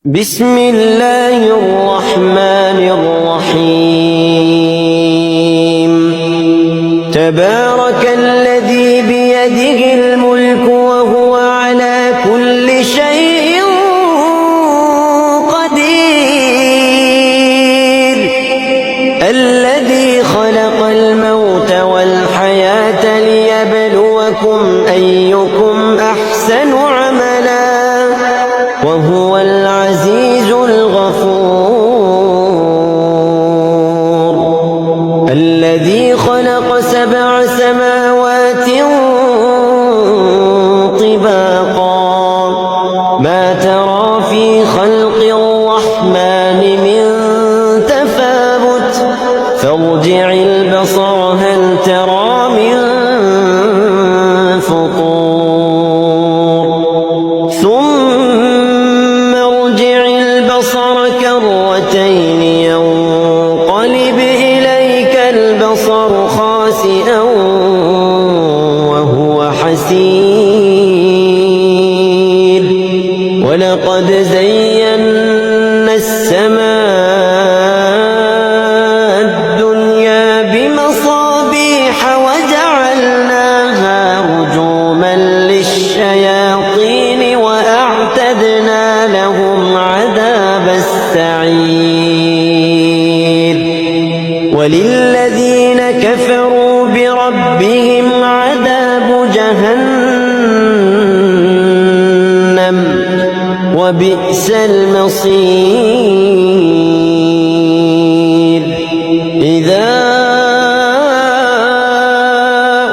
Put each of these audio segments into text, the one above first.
بسم الله الرحمن الرحيم تبارك الذي بيده الملك وهو على كل شيء قدير الذي خلق الموت والحياة ليبلوكم أيكم أحسن عملا وهو العزيز الغفور الذي خلق 7 سماوات طباقا ما ترى في خلق الرحمن من تفاوت فارجع البصر هل ترى من فطور ثم ارجع البصر كرتين ينقلب إليك البصر خاسئا وهو حسير ولقد زينا السماء الدنيا بمصابيح وجعلناها رجوما للشياطين وأعتدنا لهم عذاب السعير وللذين كفروا بربهم عذاب جهنم وبئس المصير إذا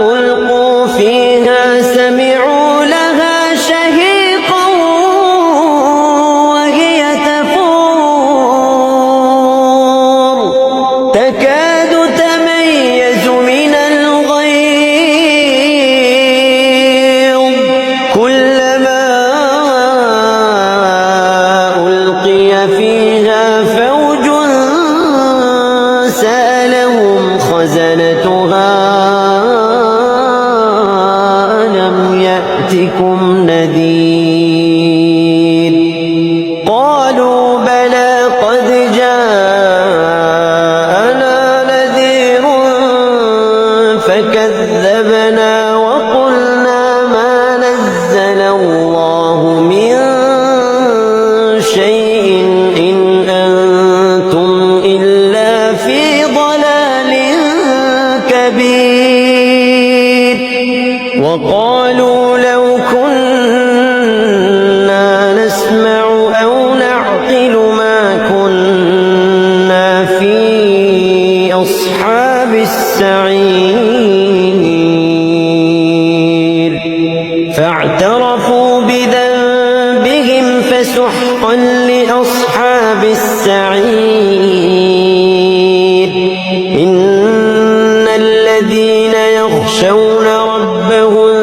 ألقوا فيها سمعوا لها شهيقا وهي تفور تكاد تميز من الغيظ كلما ألقي فيها فوج سألهم خزنتها ألم يأتكم نذير قالوا بلى قد جاءنا نذير فكذبنا وقلنا ما نزل الله من شيء إن أنتم إلا في ضلال كبير وقالوا لو كنا نسمع أو نعقل ما كنا في أصحاب السعير فاعترفوا بذنبهم فسحقا لأصحاب السعير إن الذين يخشون ربهم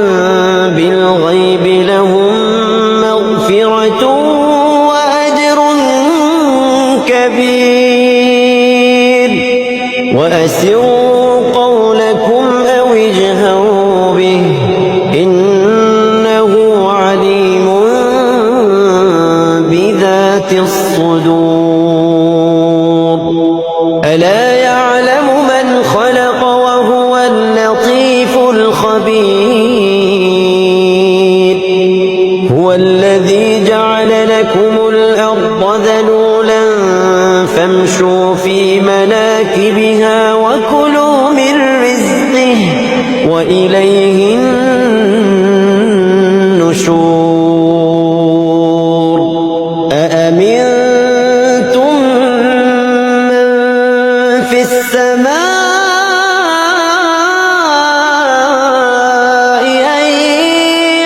بالغيب لهم مغفرة وأجر كبير وأسروا قولكم أو اجهروا به إنه عليم بذات الصدور ألا يعلم من خلق وهو اللطيف الخبير هو الذي جعل لكم الأرض ذلولا فامشوا في مناكبها وكلوا من رزقه وإليه النشور أأمنتم من في السماء أن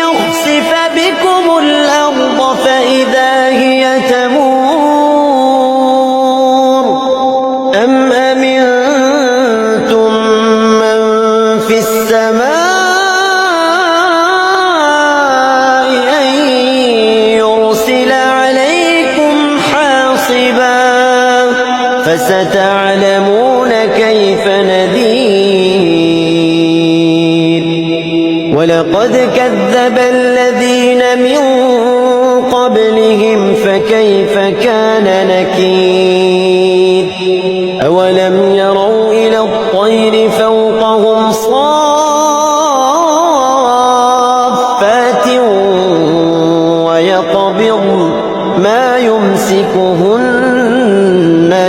يخسف بكم الأرض فإذا هي تمور أم أمنتم من في السماء أن يرسل عليكم حاصبا فستعلمون كيف نذير ولقد كذب الذين من قبلهم فكيف كان نكير أولم يروا إلى الطير فوقهم صافات ويقبضن ما يمسكهن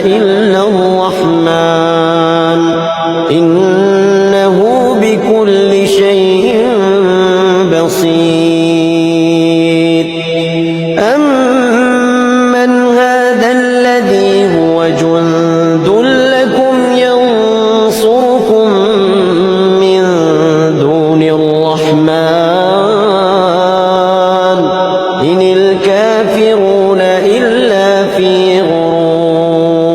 إلا الرحمن إنه بكل شيء بصير أمن هذا الذي هو جند لكم ينصركم من دون الرحمن إن الكافرون إلا في غرور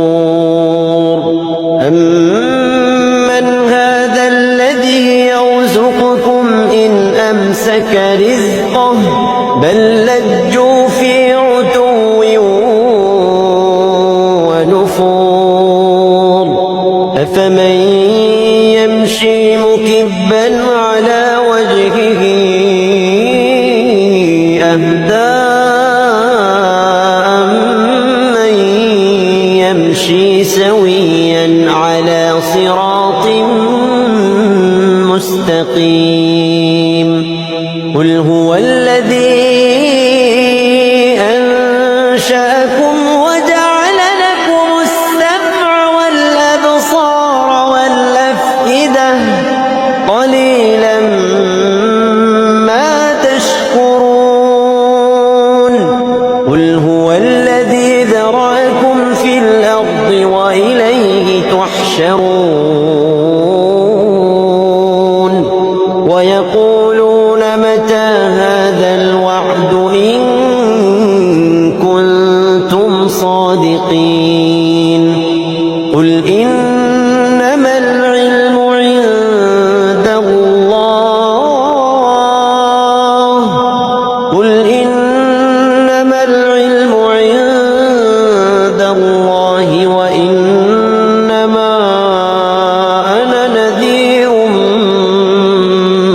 أمن هذا الذي يرزقكم إن أمسك رزقه بل لجوا في عتو ونفور أفمن يمشي مكبا على وجهه أهدى أمن يمشي سويا على صراط مستقيم قل هو الذي أنشأكم وجعل لكم السمع والأبصار والأفئدة قليلا ما تشكرون قل هو الذي ذرأكم في الأرض وإليه تحشرون ويقولون متى هذا الوعد إن كنتم صادقين قل إنما العلم عند الله قل إنما العلم عند الله وإنما أنا نذير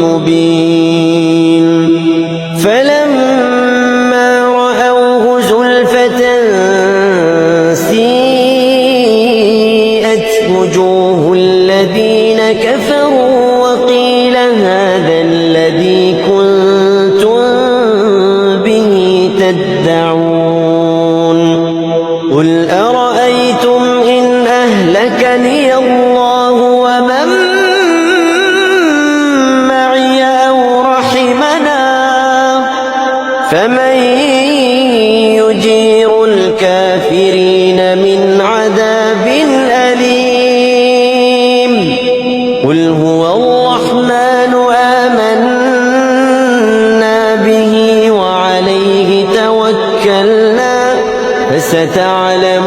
مبين فلما رأوه زلفة سيئت وجوه الذين كفروا وقيل هذا الذي كنتم به تدعون قل أرأيتم إن أهلكني الله ومن معي أو رحمنا فمن يجير الكافرين من عذاب أليم قل هو الرحمن آمنا به وعليه توكلنا فستعلمون